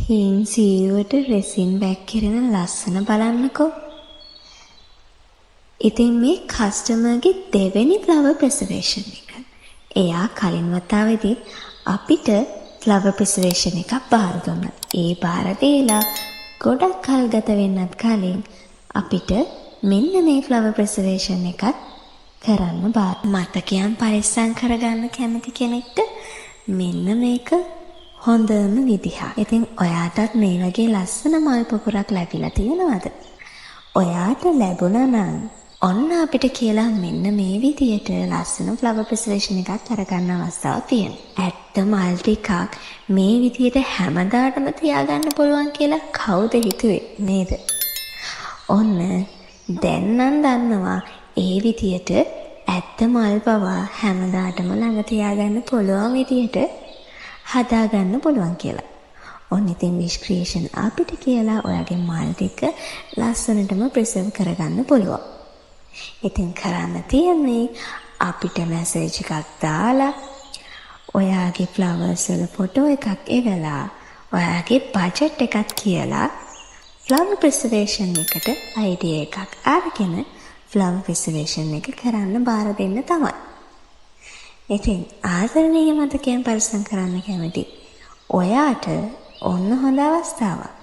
හින් සීරුවට රෙසින් back කරන ලස්සන බලන්නකෝ. ඉතින් මේ කස්ටමර්ගේ දෙවෙනි ෆ්ලවර් ප්‍රිසර්වේෂන් එක. එයා කලින් වතාවේදී අපිට ෆ්ලවර් ප්‍රිසර්වේෂන් එකක් බාර දුන්නා. ඒ බාර දීලා ගොඩක් කල් ගත වෙන්නත් කලින් අපිට මෙන්න මේ ෆ්ලවර් ප්‍රිසර්වේෂන් එකත් කරන්න බාර. මතකයන් පරිස්සම් කරගන්න කැමති කෙනෙක්ට මෙන්න මේක හොඳම විදිහ. ඉතින් ඔයාටත් මේ වගේ ලස්සන මල් පොකුරක් ලැබිලා තියෙනවද? ඔයාට ලැබුණා නම් ඔන්න අපිට කියලා මෙන්න මේ විදියට ලස්සන ෆ්ලවර් ප්‍රිසර්වේෂන් එකක් අරගන්න අවස්ථාවක් තියෙනවා. ඇත්ත මල් ටිකක් මේ විදියට හැමදාටම තියාගන්න පුළුවන් කියලා කවුද හිතුවේ නේද? ඔන්න දැන් නම් දන්නවා ඒ විදියට ඇත්ත මල් පවා හැමදාටම ළඟ තියාගන්න පුළුවන් විදියට හදාගන්න පුළුවන් කියලා. ඔන්න ඉතින් විශ් ක්‍රියේෂන් අපිට කියලා ඔයාගේ මල් ටික ලස්සනටම ප්‍රිසර්ව් කරගන්න පුළුවන්. ඉතින් කරන්න තියෙන්නේ අපිට මැසේජ් එකක් දාලා ඔයාගේ ෆ්ලවර්ස් වල ෆොටෝ එකක් එවලා ඔයාගේ බජට් එකත් කියලා ෆ්ලවර් ප්‍රිසර්වේෂන් එකට අයිඩියා එකක් අරගෙන ෆ්ලවර් ප්‍රිසර්වේෂන් එක කරන්න බාර දෙන්න තමයි. ඉතින් ආදරණීය මතකයන් පරිස්සම් කරන්න කැමති ඔයාට ඔන්න හොඳ අවස්ථාවක්.